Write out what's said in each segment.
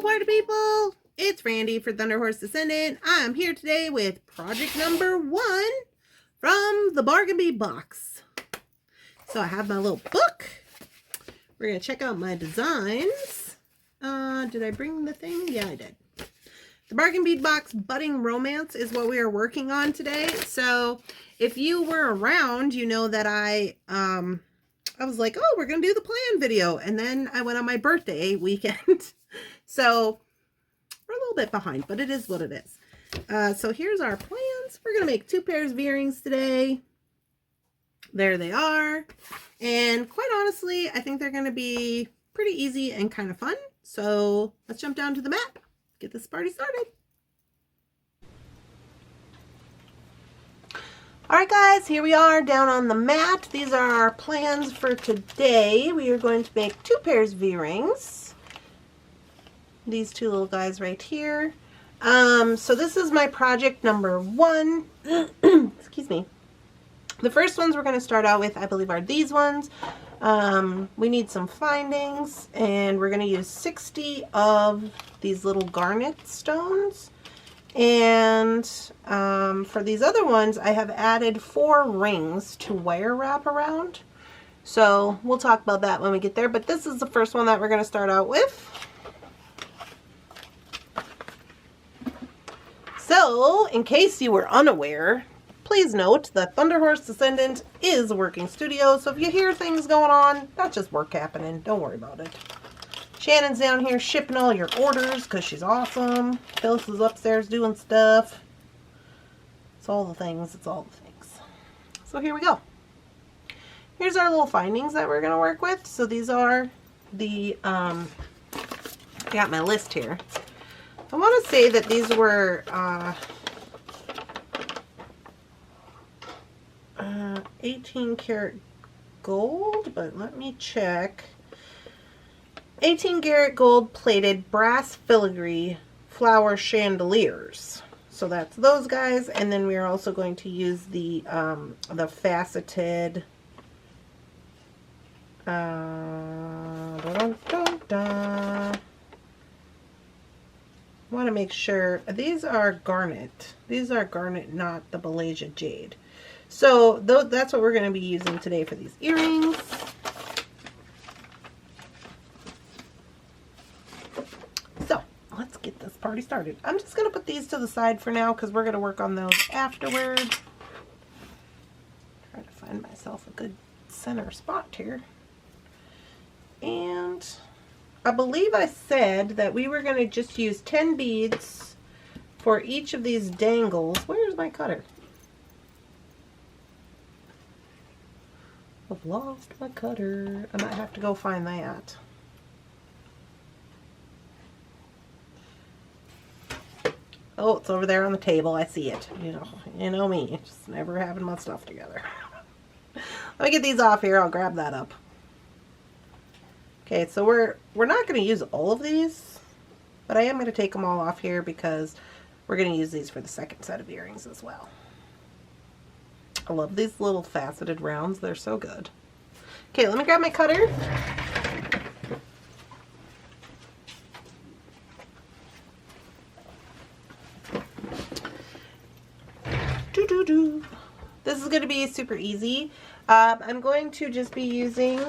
party people, it's Randy for Thunderhorse Descendant. I'm here today with project number 1 from the Bargain Bead Box. So I have my little book. We're going to check out my designs. Did I bring the thing? Yeah, I did. The Bargain Bead Box Budding Romance is what we are working on today. So if you were around, you know that I was like, oh, we're going to do the plan video. And then I went on my birthday weekend. So we're a little bit behind, but it is what it is. So here's our plans. We're going to make 2 pairs of earrings today. There they are. And quite honestly, I think they're going to be pretty easy and kind of fun. So let's jump down to the mat. Get this party started. Alright guys, here we are down on the mat. These are our plans for today. We are going to make 2 pairs of earrings. These 2 little guys right here. So this is my project number 1. Excuse me. The first ones we're going to start out with, I believe, are these ones. We need some findings, and we're going to use 60 of these little garnet stones. And for these other ones, I have added 4 rings to wire wrap around. So we'll talk about that when we get there. But this is the first one that we're going to start out with. So, in case you were unaware, please note that Thunderhorse Descendant is a working studio. So if you hear things going on, that's just work happening. Don't worry about it. Shannon's down here shipping all your orders because she's awesome. Phyllis is upstairs doing stuff. It's all the things. It's all the things. So here we go. Here's our little findings that we're going to work with. So these are the, I got my list here. I want to say that these were 18 karat gold, but let me check. 18 karat gold plated brass filigree flower chandeliers. So that's those guys, and then we are also going to use the faceted I want to make sure these are garnet. These are garnet, not the Malaysia jade. So that's what we're going to be using today for these earrings. So let's get this party started. I'm just going to put these to the side for now because we're going to work on those afterward. Try to find myself a good center spot here. And I believe I said that we were going to just use 10 beads for each of these dangles. Where's my cutter? I've lost my cutter. I might have to go find that. Oh, it's over there on the table. I see it. You know me. Just never having my stuff together. Let me get these off here. I'll grab that up. Okay, so we're not going to use all of these, but I am going to take them all off here because we're going to use these for the second set of earrings as well. I love these little faceted rounds. They're so good. Okay, let me grab my cutter. This is going to be super easy. I'm going to just be using,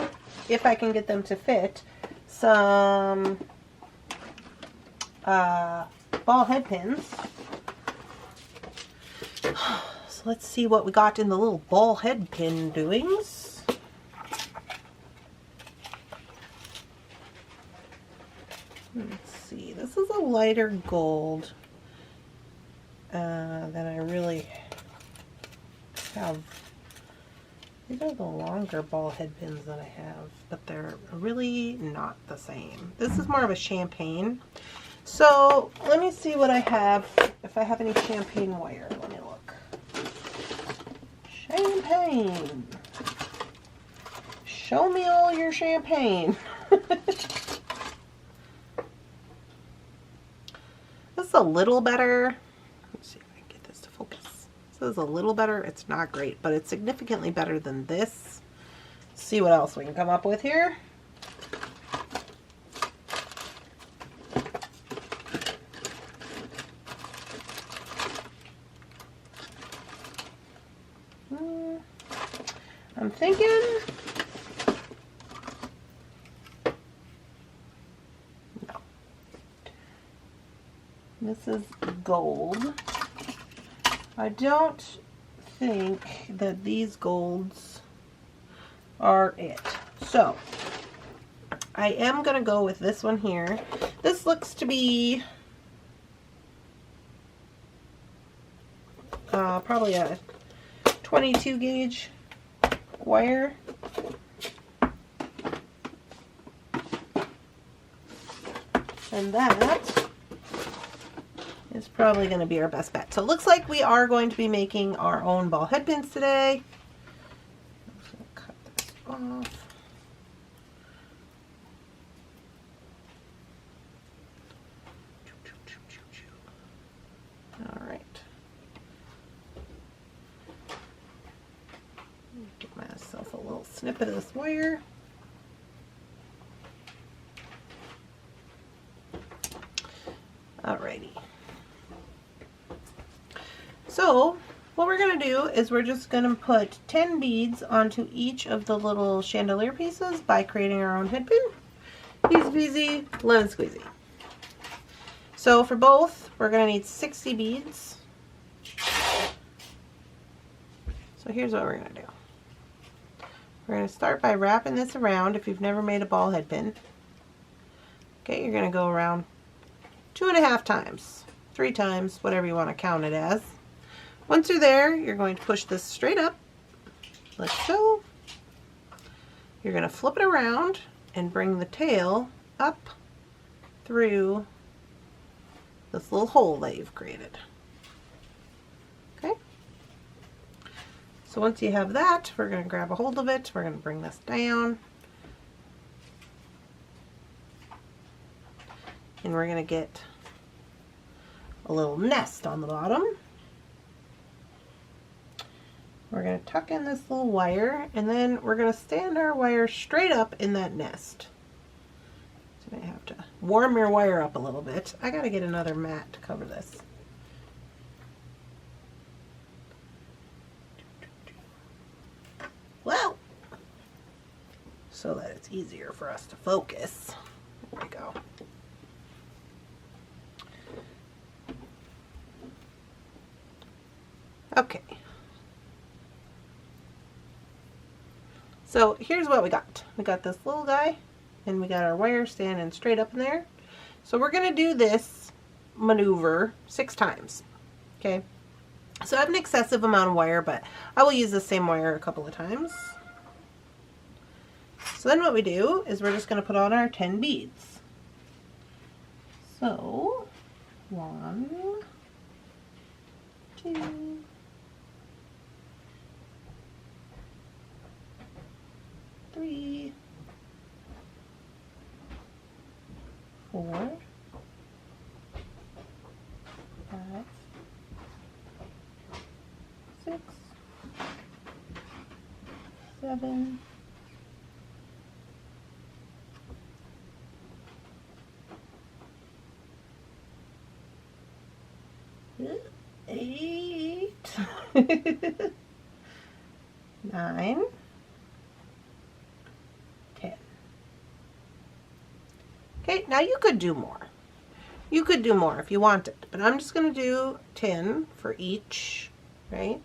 if I can get them to fit, some ball head pins. So let's see what we got in the little ball head pin doings. Let's see, this is a lighter gold than I really have. These are the longer ball head pins that I have, but they're really not the same. This is more of a champagne. So let me see what I have, if I have any champagne wire. Let me look. Champagne. Show me all your champagne. This is a little better. Let's see if I can get this to focus. This is a little better. It's not great, but it's significantly better than this. Let's see what else we can come up with here. I'm thinking no. This is gold. I don't think that these golds are it. So I am going to go with this one here. This looks to be probably a 22 gauge wire. And that is probably going to be our best bet. So it looks like we are going to be making our own ball head pins today. I'm just going to cut this off. All right. Give myself a little snippet of this wire. Alrighty. So what we're going to do is we're just going to put 10 beads onto each of the little chandelier pieces by creating our own head pin. Easy peasy, lemon squeezy. So for both, we're going to need 60 beads. So here's what we're going to do. We're going to start by wrapping this around if you've never made a ball head pin. Okay, you're going to go around 2.5 times, 3 times, whatever you want to count it as. Once you're there, you're going to push this straight up, like so. You're going to flip it around and bring the tail up through this little hole that you've created. Okay? So once you have that, we're going to grab a hold of it. We're going to bring this down. And we're going to get a little nest on the bottom. We're going to tuck in this little wire, and then we're going to stand our wire straight up in that nest. So you have to warm your wire up a little bit. I got to get another mat to cover this. Well, so that it's easier for us to focus. There we go. Okay. So here's what we got. We got this little guy, and we got our wire standing straight up in there. So we're going to do this maneuver 6 times. Okay. So I have an excessive amount of wire, but I will use the same wire a couple of times. So then what we do is we're just going to put on our 10 beads. So 1, 2, 3, 4, 5, 6, 7, 8, 9, 10. Okay, now you could do more. You could do more if you wanted, but I'm just going to do 10 for each, right?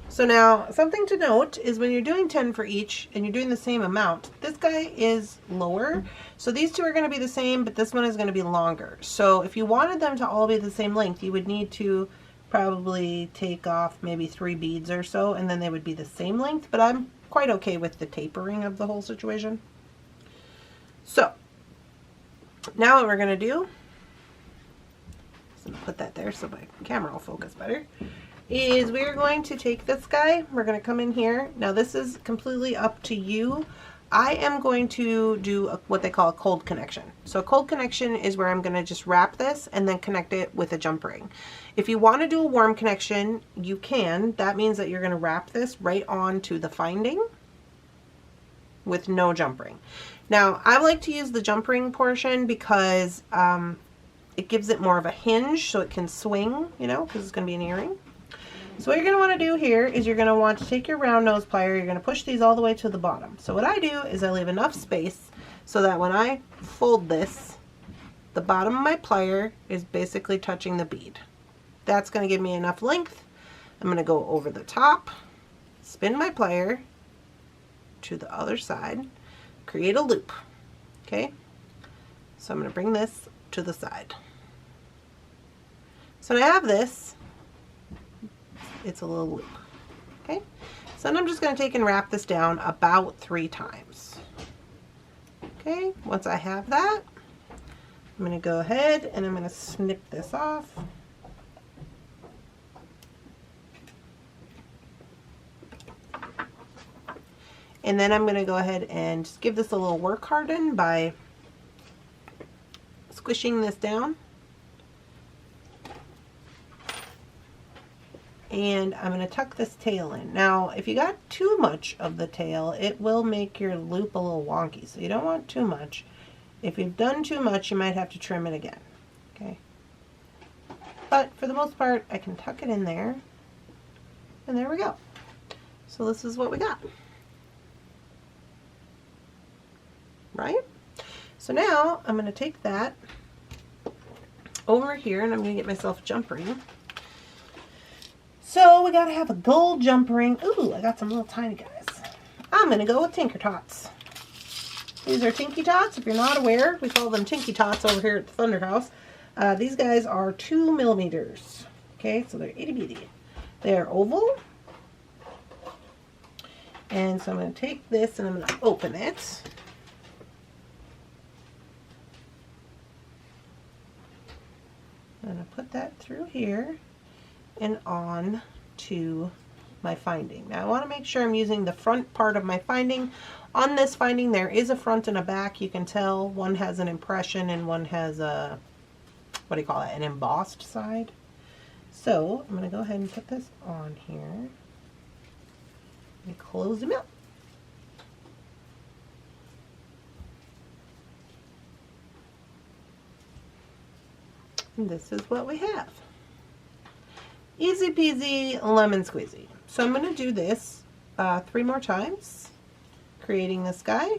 So now, something to note is when you're doing 10 for each and you're doing the same amount, this guy is lower. So these two are going to be the same, but this one is going to be longer. So if you wanted them to all be the same length, you would need to probably take off maybe 3 beads or so, and then they would be the same length, but I'm quite okay with the tapering of the whole situation. So now what we're going to do, I'm going to put that there so my camera will focus better, is we're going to take this guy, we're going to come in here. Now this is completely up to you. I am going to do what they call a cold connection. So a cold connection is where I'm going to just wrap this and then connect it with a jump ring. If you want to do a warm connection, you can. That means that you're going to wrap this right onto the finding with no jump ring. Now I like to use the jump ring portion because it gives it more of a hinge so it can swing, you know, because it's going to be an earring. So what you're going to want to do here is you're going to want to take your round nose plier, you're going to push these all the way to the bottom. So what I do is I leave enough space so that when I fold this, the bottom of my plier is basically touching the bead. That's going to give me enough length. I'm going to go over the top, spin my plier to the other side, create a loop. Okay, so I'm going to bring this to the side. So I have this, it's a little loop. Okay, so then I'm just going to take and wrap this down about 3 times. Okay, once I have that, I'm going to go ahead and I'm going to snip this off. And then I'm going to go ahead and just give this a little work harden by squishing this down. And I'm going to tuck this tail in. Now, if you got too much of the tail, it will make your loop a little wonky. So you don't want too much. If you've done too much, you might have to trim it again. Okay. But for the most part, I can tuck it in there. And there we go. So this is what we got. Right? So now I'm going to take that over here and I'm going to get myself a jump ring. So we got to have a gold jump ring. Ooh, I got some little tiny guys. I'm going to go with Tinker Tots. These are Tinky Tots. If you're not aware, we call them Tinky Tots over here at the Thunder House. These guys are 2 millimeters. Okay, so they're itty bitty. They're oval. And so I'm going to take this and I'm going to open it. I'm going to put that through here and on to my finding. Now I want to make sure I'm using the front part of my finding. On this finding there is a front and a back. You can tell one has an impression and one has a, what do you call it, an embossed side. So I'm going to go ahead and put this on here and close them up. And this is what we have. Easy peasy lemon squeezy. So I'm going to do this 3 more times, creating this guy.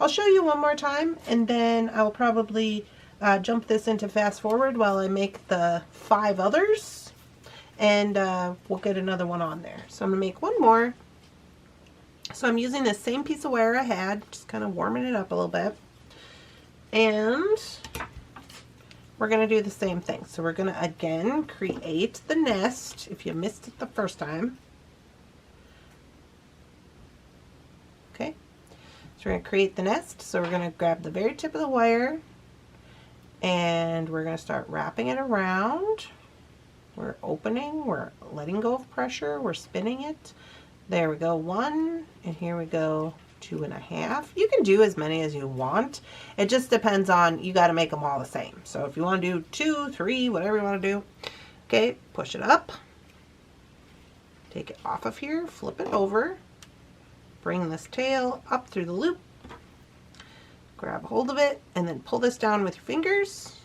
I'll show you one more time and then I'll probably jump this into fast forward while I make the 5 others, and we'll get another one on there. So I'm going to make one more. So I'm using the same piece of wire I had, just kind of warming it up a little bit. And we're going to do the same thing. So we're going to again create the nest if you missed it the first time. Okay, so we're going to create the nest. So we're going to grab the very tip of the wire and we're going to start wrapping it around. We're opening, we're letting go of pressure, we're spinning it. There we go, 1, and here we go 2.5. You can do as many as you want. It just depends on, you got to make them all the same. So if you want to do 2, 3, whatever you want to do. Okay, push it up. Take it off of here, flip it over. Bring this tail up through the loop. Grab hold of it and then pull this down with your fingers.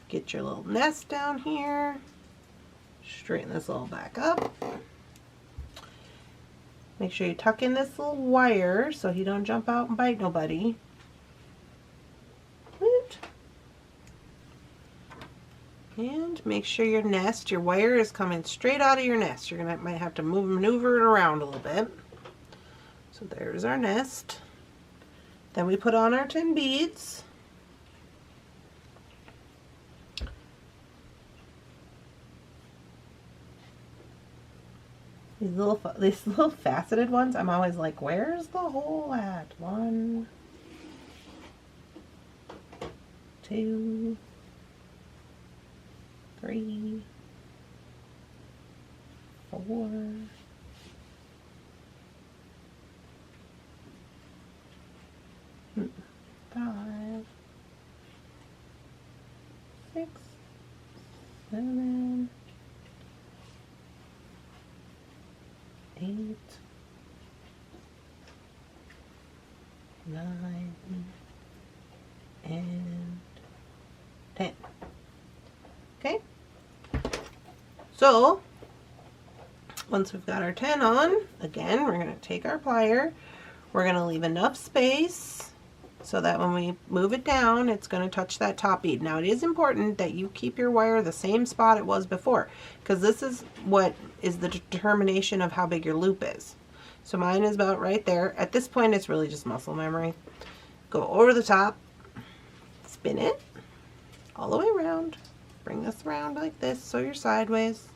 Get your little nest down here. Straighten this all back up. Make sure you tuck in this little wire so you don't jump out and bite nobody. And make sure your nest, your wire is coming straight out of your nest. You're gonna might have to maneuver it around a little bit. So there's our nest. Then we put on our 10 beads. These little faceted ones, I'm always like, where's the hole at? 1, 2, 3, 4, 5, 6, 7, 8, 9, and 10. Okay, So once we've got our 10 on, again, we're going to take our plier. We're going to leave enough space so that when we move it down, it's going to touch that top bead. Now, it is important that you keep your wire the same spot it was before, because this is what is the determination of how big your loop is. So mine is about right there. At this point, it's really just muscle memory. Go over the top, spin it all the way around. Bring this around like this so you're sideways.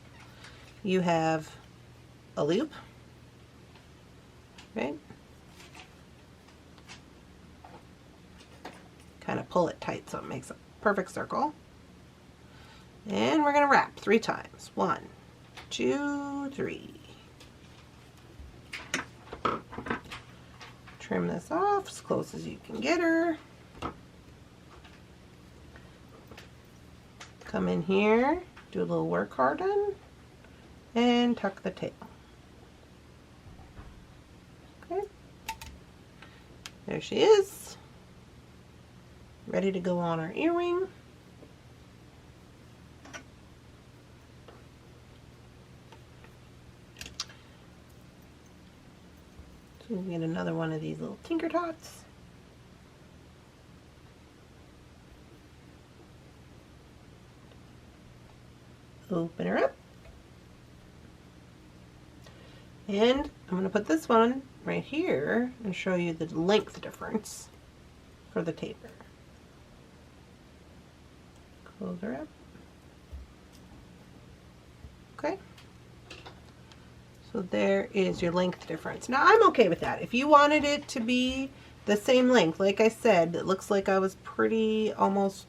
You have a loop, right? Kind of pull it tight so it makes a perfect circle. And we're going to wrap 3 times. 1, 2, 3. Trim this off as close as you can get her. Come in here, do a little work harden, and tuck the tail. Okay. There she is. Ready to go on our earring. So we'll get another one of these little tinker tots. Open her up. And I'm going to put this one right here and show you the length difference for the taper. Close her up. Okay. So there is your length difference. Now I'm okay with that. If you wanted it to be the same length, like I said, it looks like I was pretty almost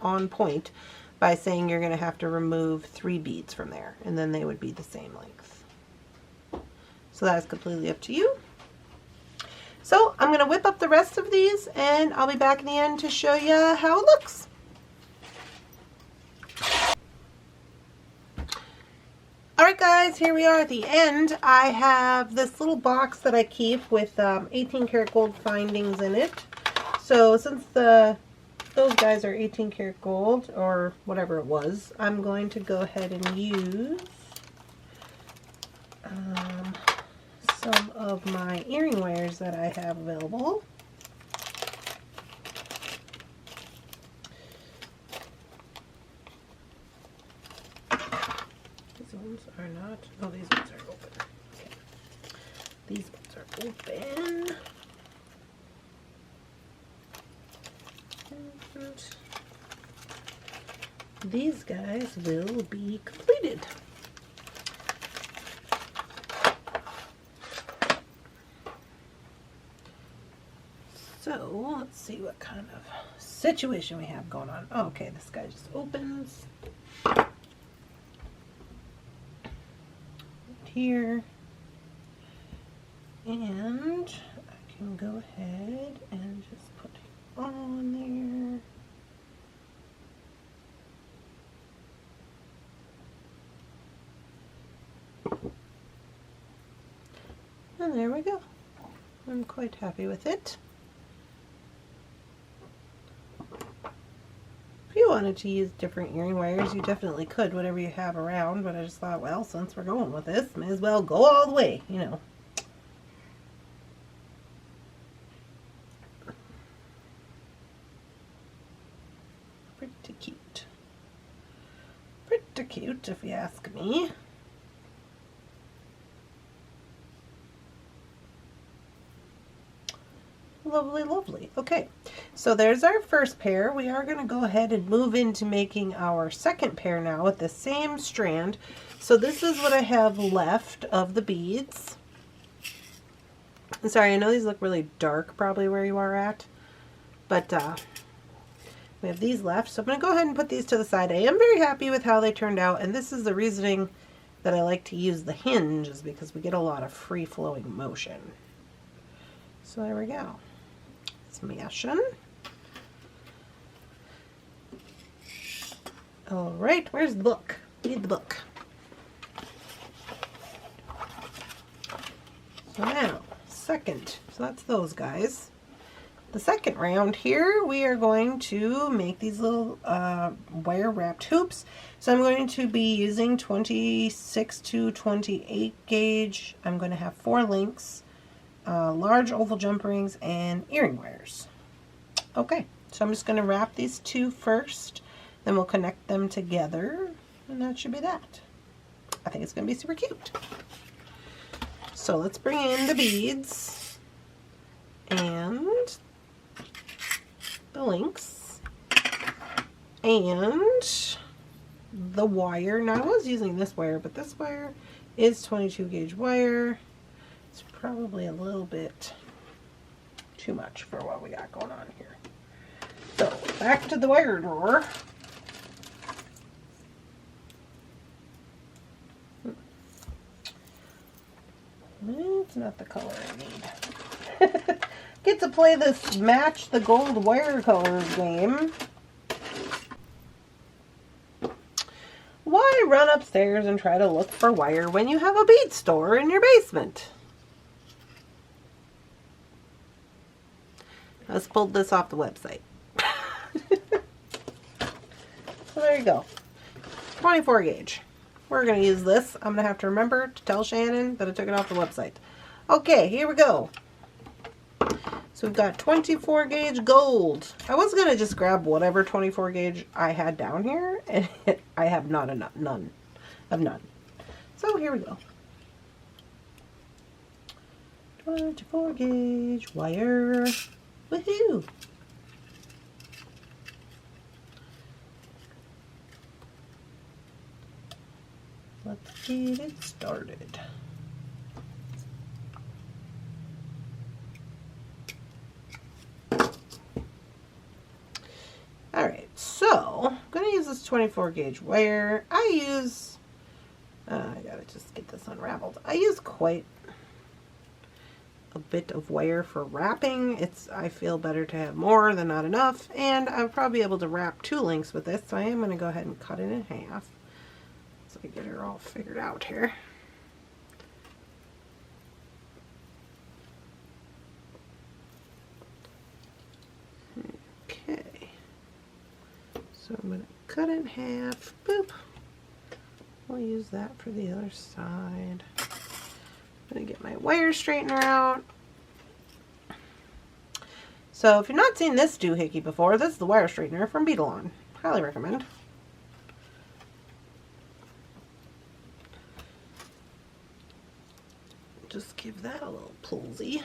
on point by saying you're going to have to remove 3 beads from there, and then they would be the same length. So that is completely up to you. So I'm going to whip up the rest of these, and I'll be back in the end to show you how it looks. Alright guys, here we are at the end. I have this little box that I keep with 18 karat gold findings in it. So since those guys are 18 karat gold, or whatever it was, I'm going to go ahead and use some of my earring wires that I have available. These ones are not, oh, these ones are open. Okay. These ones are open. And these guys will be completed. So let's see what kind of situation we have going on. Oh, okay, this guy just opens right here, and I can go ahead and just put it on there. And there we go. I'm quite happy with it. If you wanted to use different earring wires, you definitely could, whatever you have around, but I just thought, well, since we're going with this, may as well go all the way, you know. Pretty cute. Pretty cute, if you ask me. Lovely, lovely. Okay, so there's our first pair. We are going to go ahead and move into making our second pair now with the same strand. So this is what I have left of the beads. I'm sorry, I know these look really dark probably where you are at, but we have these left. So I'm going to go ahead and put these to the side. I am very happy with how they turned out, and this is the reasoning that I like to use the hinge, is because we get a lot of free-flowing motion. So there we go. Smashing. All right, where's the book? Need the book. So now, second. So that's those guys. the second round here, we are going to make these little wire wrapped hoops. So I'm going to be using 26 to 28 gauge. I'm going to have 4 links, large oval jump rings, and earring wires. Okay, so I'm just going to wrap these 2 first, then we'll connect them together, and that should be that. I think it's going to be super cute. So let's bring in the beads and the links and the wire. Now I was using this wire, but this wire is 22 gauge wire. It's probably a little bit too much for what we got going on here. So back to the wire drawer. It's not the color I need. Get to play this match the gold wire colors game. Why run upstairs and try to look for wire when you have a bead store in your basement? I just pulled this off the website. So there you go. 24 gauge. We're going to use this. I'm going to have to remember to tell Shannon that I took it off the website. Okay, here we go. So we've got 24 gauge gold. I was going to just grab whatever 24 gauge I had down here, and I have not enough, none of none. So here we go. 24 gauge wire. Woohoo! Let's get it started. Alright, so I'm going to use this 24 gauge wire. I use, I gotta just get this unraveled. I use quite a bit of wire for wrapping. I feel better to have more than not enough, and I'll probably be able to wrap 2 links with this, so I am going to go ahead and cut it in half. So I get her all figured out here. Okay. So I'm going to cut it in half. Boop. We'll use that for the other side. I'm going to get my wire straightener out. So if you've not seen this doohickey before, this is the wire straightener from Beadalon. Highly recommend. Just give that a little pulsy.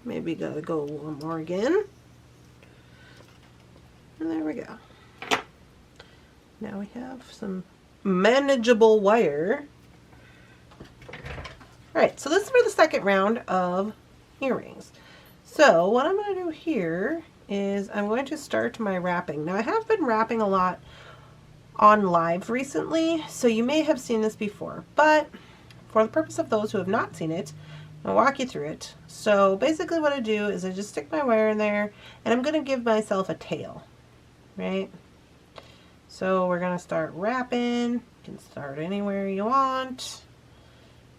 Maybe gotta go a little more again. And there we go. Now we have some manageable wire. Alright, so this is for the second round of earrings. So what I'm going to do here is I'm going to start my wrapping. Now I have been wrapping a lot on live recently, so you may have seen this before, but for the purpose of those who have not seen it, I'll walk you through it. So basically what I do is I just stick my wire in there, and I'm going to give myself a tail, right? So we're going to start wrapping. You can start anywhere you want.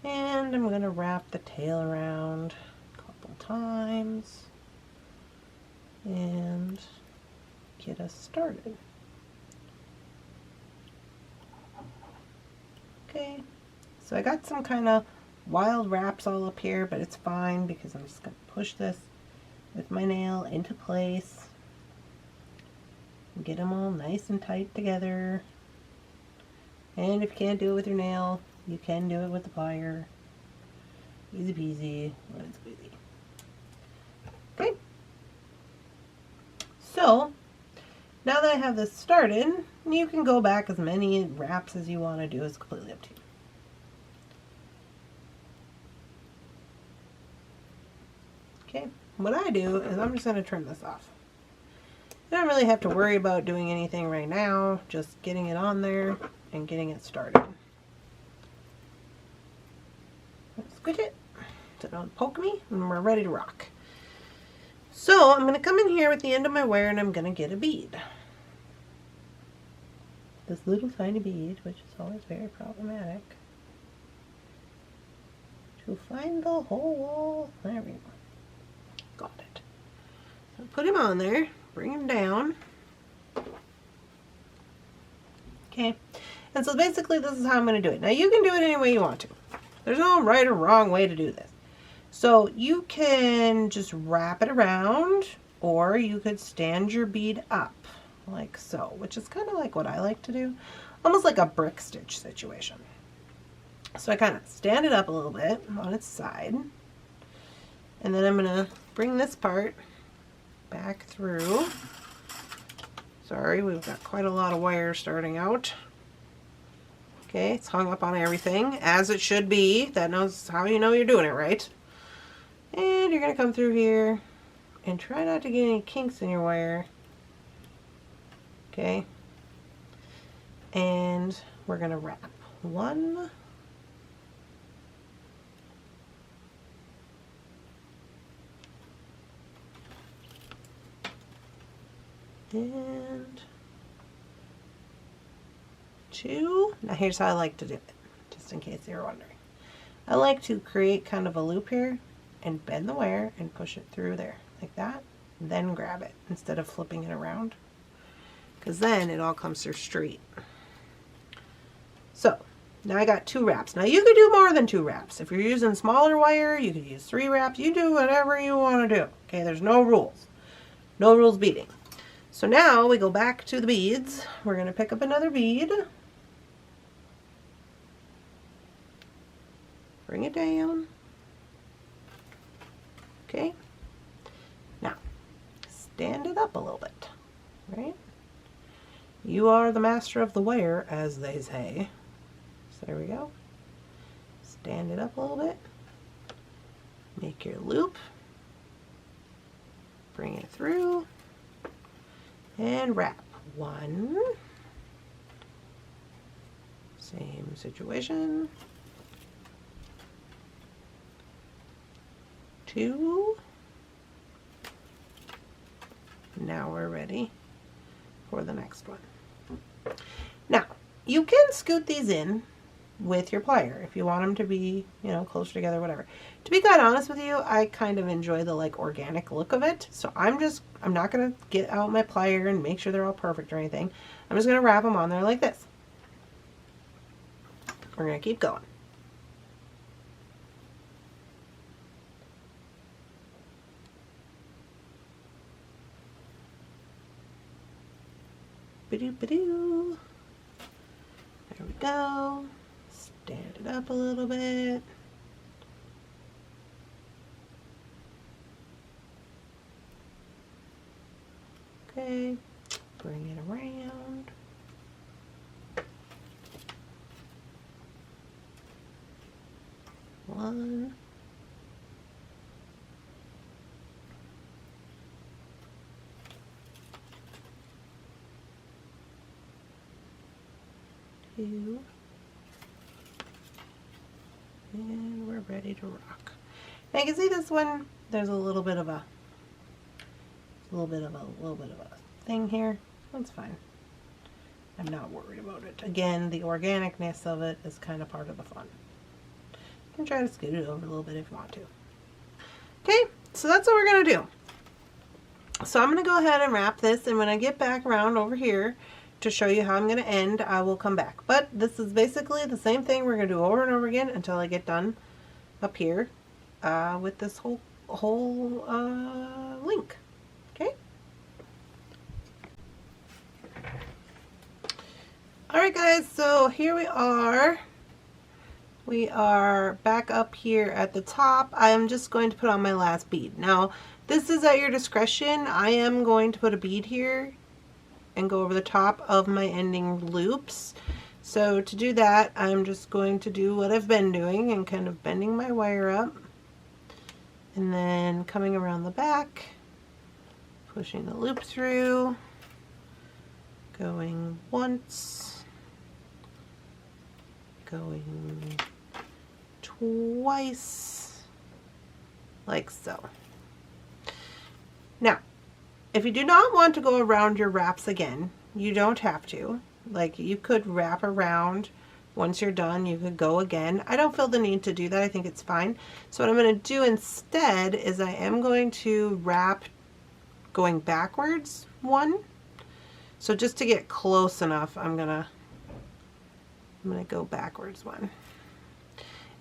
And I'm going to wrap the tail around a couple times and get us started. Okay, so I got some kind of wild wraps all up here, but it's fine because I'm just going to push this with my nail into place and get them all nice and tight together. And if you can't do it with your nail, you can do it with the plier. Easy peasy, lemon squeezy. Okay. So, now that I have this started, you can go back as many wraps as you want to do. It's completely up to you. Okay, what I do is I'm just going to turn this off. I don't really have to worry about doing anything right now, just getting it on there and getting it started. Squish it so don't poke me, and we're ready to rock. So I'm going to come in here with the end of my wire and I'm going to get a bead. This little tiny bead, which is always very problematic. To find the hole. There we go. Got it. put him on there, bring him down. Okay, and so basically this is how I'm going to do it. Now you can do it any way you want to. There's no right or wrong way to do this. So you can just wrap it around, or you could stand your bead up like so, which is kind of like what I like to do, almost like a brick stitch situation. So I kind of stand it up a little bit on its side, and then I'm going to bring this part back through. Sorry, we've got quite a lot of wire starting out. Okay, it's hung up on everything, as it should be. That knows how you know you're doing it right. And you're going to come through here and try not to get any kinks in your wire. Okay. And we're going to wrap one. And two. Now here's how I like to do it, just in case you're wondering. I like to create kind of a loop here and bend the wire and push it through there like that, then grab it instead of flipping it around, because then it all comes through straight. So now I got 2 wraps. Now you could do more than 2 wraps. If you're using smaller wire, you could use 3 wraps. You do whatever you want to do. Okay, there's no rules. No rules beating. So now we go back to the beads. We're going to pick up another bead. Bring it down. Okay. Now, stand it up a little bit, right? You are the master of the wire, as they say. So there we go. Stand it up a little bit. Make your loop. Bring it through. And wrap. 1. Same situation. 2. Now we're ready for the next one. Now, you can scoot these in with your plier if you want them to be, you know, closer together, whatever. To be quite honest with you, I kind of enjoy the like organic look of it. So I'm not going to get out my plier and make sure they're all perfect or anything. I'm just going to wrap them on there like this. We're going to keep going. Ba-doo-ba-doo. There we go. Stand it up a little bit. Okay, bring it around. One. Two. And we're ready to rock. Now you can see this one, there's a little bit of a thing here. That's fine. I'm not worried about it. Again, the organicness of it is kind of part of the fun. You can try to scoot it over a little bit if you want to. Okay, so that's what we're going to do. So I'm going to go ahead and wrap this, and when I get back around over here to show you how I'm going to end, I will come back. But this is basically the same thing we're going to do over and over again until I get done up here with this whole link. Okay? Alright guys, so here we are. We are back up here at the top. I am just going to put on my last bead. Now, this is at your discretion. I am going to put a bead here and go over the top of my ending loops. So to do that, I'm just going to do what I've been doing and kind of bending my wire up, and then coming around the back, pushing the loop through, going once, going twice, like so. Now, if you do not want to go around your wraps again, you don't have to. Like, you could wrap around. Once you're done, you could go again. I don't feel the need to do that. I think it's fine. So what I'm going to do instead is I am going to wrap going backwards one. So just to get close enough, I'm gonna go backwards one.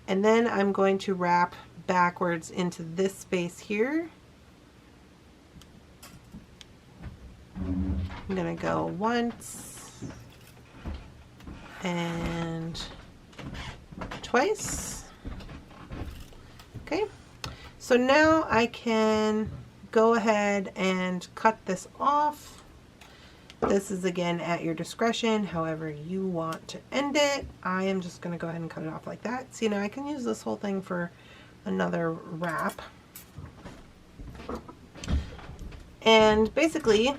And then I'm going to wrap backwards into this space here. I'm gonna go once and twice. Okay, so now I can go ahead and cut this off. This is again at your discretion, however you want to end it. I am just going to go ahead and cut it off like that. See, now I can use this whole thing for another wrap. And basically,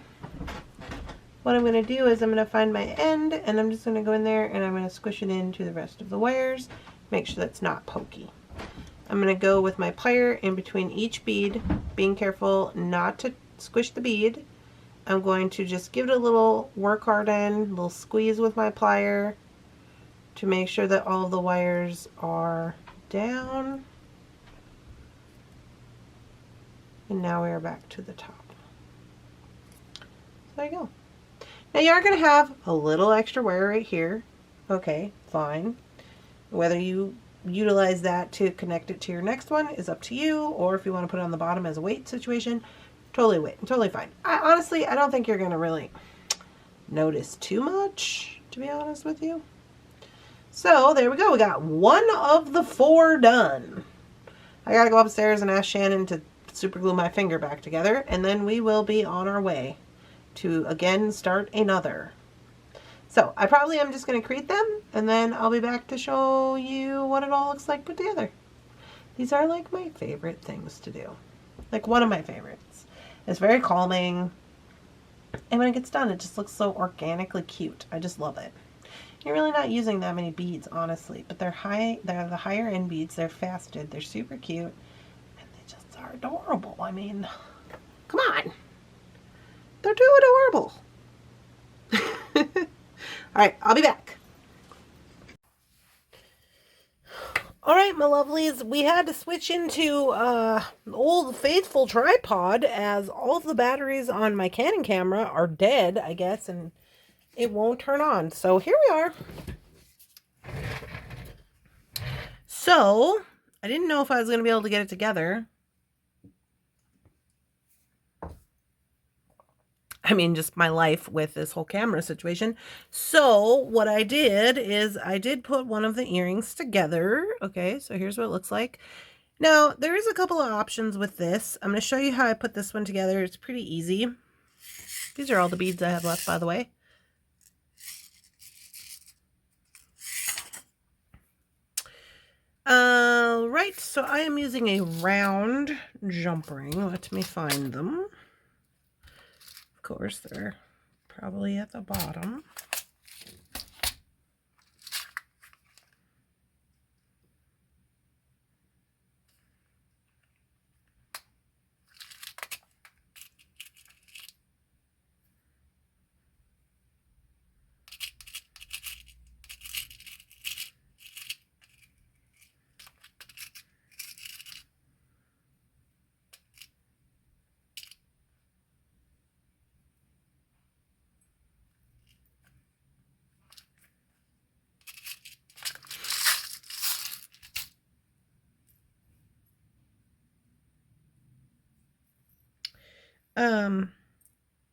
what I'm going to do is I'm going to find my end, and I'm just going to go in there and I'm going to squish it into the rest of the wires. Make sure that's not pokey. I'm going to go with my plier in between each bead, being careful not to squish the bead. I'm going to just give it a little work hard in, a little squeeze with my plier to make sure that all of the wires are down. And now we are back to the top. So there you go. Now you are going to have a little extra wire right here. Okay, fine. Whether you utilize that to connect it to your next one is up to you, or if you want to put it on the bottom as a weight situation, totally fine. Honestly, I don't think you're going to really notice too much, to be honest with you. So there we go. We got one of the 4 done. I got to go upstairs and ask Shannon to super glue my finger back together, and then we will be on our way to again start another. So I probably am just going to create them, and then I'll be back to show you what it all looks like put together. These are like my favorite things to do. Like one of my favorites. It's very calming, and when it gets done, it just looks so organically cute. I just love it. You're really not using that many beads, honestly, but they're the higher end beads. They're faceted. They're super cute, and they just are adorable. I mean, come on. They're too adorable. All right, I'll be back. All right, my lovelies, we had to switch into old faithful tripod as all of the batteries on my Canon camera are dead, I guess, and it won't turn on. So here we are. So I didn't know if I was going to be able to get it together. I mean, just my life with this whole camera situation. So what I did is I did put one of the earrings together. Okay, so here's what it looks like. Now, there is a couple of options with this. I'm going to show you how I put this one together. It's pretty easy. These are all the beads I have left, by the way. Right, so I am using a round jump ring. Let me find them. Of course, they're probably at the bottom.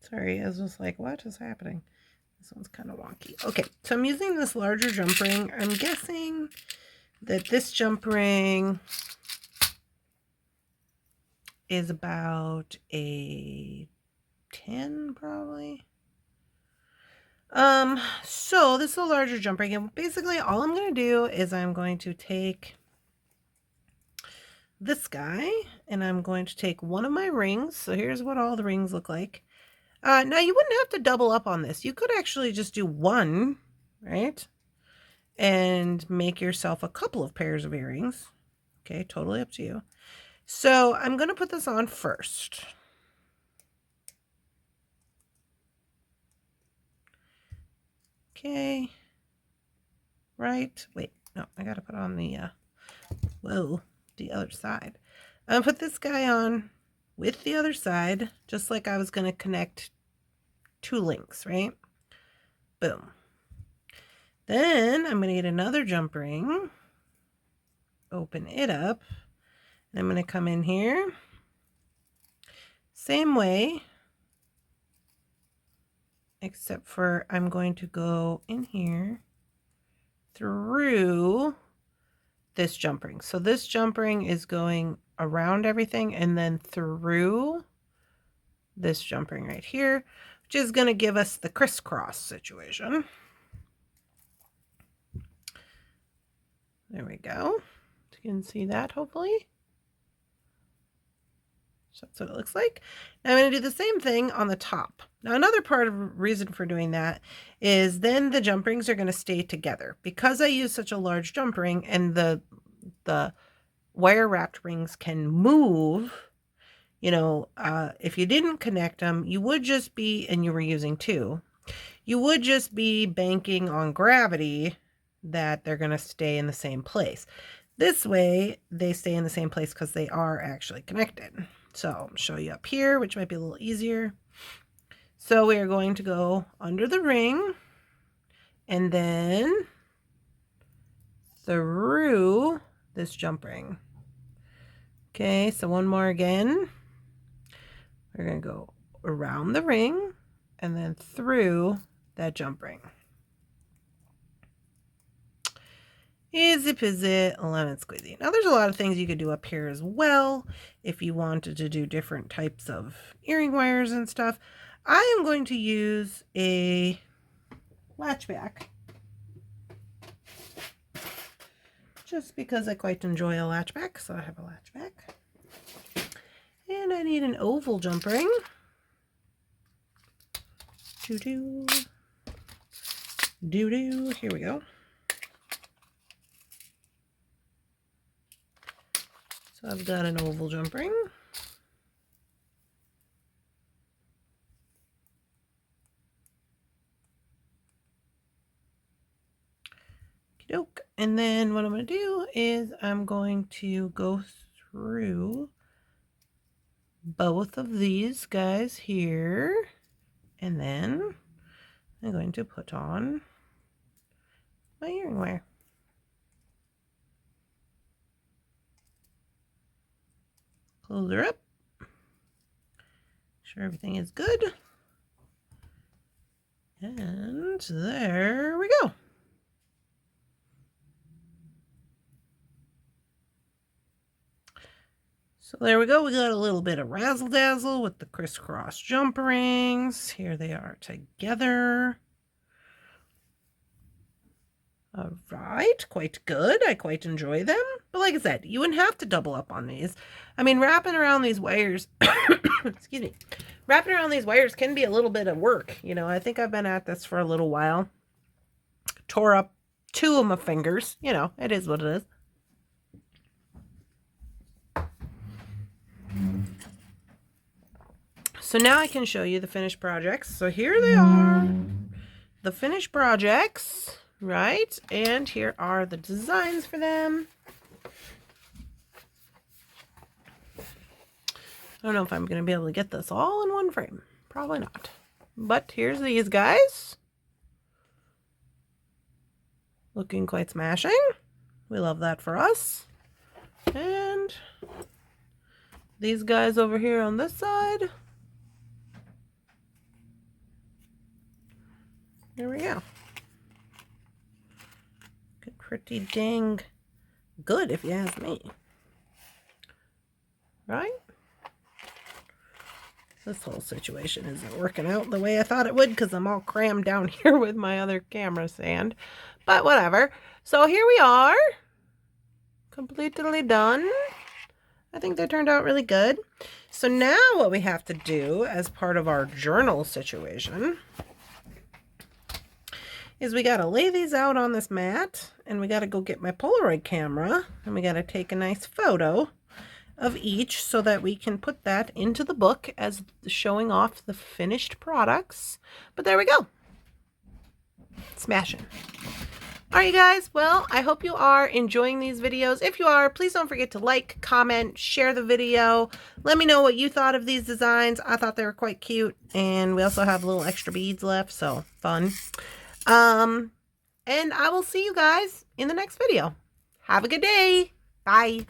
Sorry, I was just like, what is happening? This one's kind of wonky. Okay, so I'm using this larger jump ring. I'm guessing that this jump ring is about a 10 probably. So this is a larger jump ring, and basically all I'm going to do is I'm going to take this guy and I'm going to take one of my rings. So here's what all the rings look like. Now you wouldn't have to double up on this. You could actually just do one, right? And make yourself a couple of pairs of earrings. Okay, totally up to you. So I'm going to put this on first. Okay. Right. Wait, no, I got to put on the, the other side. I'm going to put this guy on with the other side, just like I was going to connect 2 links, right? Boom. Then I'm going to get another jump ring, open it up, and I'm going to come in here, same way, except for I'm going to go in here through this jump ring. So this jump ring is going around everything and then through this jump ring right here, which is going to give us the crisscross situation. There we go. You can see that hopefully. So that's what it looks like. Now I'm going to do the same thing on the top. Now another part of reason for doing that is then the jump rings are going to stay together. Because I use such a large jump ring and the wire wrapped rings can move, you know, if you didn't connect them, you would just be, and you were using 2, you would just be banking on gravity that they're going to stay in the same place. This way they stay in the same place because they are actually connected. So I'll show you up here, which might be a little easier. So we are going to go under the ring and then through this jump ring. Okay, so one more again. We're going to go around the ring and then through that jump ring. Easy peasy, lemon squeezy. Now there's a lot of things you could do up here as well if you wanted to do different types of earring wires and stuff. I am going to use a latchback just because I quite enjoy a latchback, so I have a latchback. And I need an oval jump ring. Doo-doo. Doo-doo. Here we go. So I've got an oval jump ring. Okey-doke. And then what I'm going to do is I'm going to go through both of these guys here, and then I'm going to put on my earring wire. Close her up. Make sure everything is good. And there we go. So there we go. We got a little bit of razzle dazzle with the crisscross jump rings. Here they are together. All right, quite good. I quite enjoy them. But like I said, you wouldn't have to double up on these. I mean, wrapping around these wires, excuse me, wrapping around these wires can be a little bit of work. You know, I think I've been at this for a little while. Tore up 2 of my fingers. You know, it is what it is. So now I can show you the finished projects. So here they are, the finished projects. Right, and here are the designs for them. I don't know if I'm going to be able to get this all in one frame. Probably not. But here's these guys. Looking quite smashing. We love that for us. And these guys over here on this side. There we go. Pretty dang good if you ask me. Right? This whole situation isn't working out the way I thought it would because I'm all crammed down here with my other camera stand. But whatever. So here we are. Completely done. I think they turned out really good. So now what we have to do as part of our journal situation is we got to lay these out on this mat, and we got to go get my Polaroid camera, and we got to take a nice photo of each so that we can put that into the book as showing off the finished products. But there we go. Smashing. All right, you guys. Well, I hope you are enjoying these videos. If you are, please don't forget to like, comment, share the video. Let me know what you thought of these designs. I thought they were quite cute. And we also have little extra beads left, so fun. And I will see you guys in the next video. Have a good day. Bye.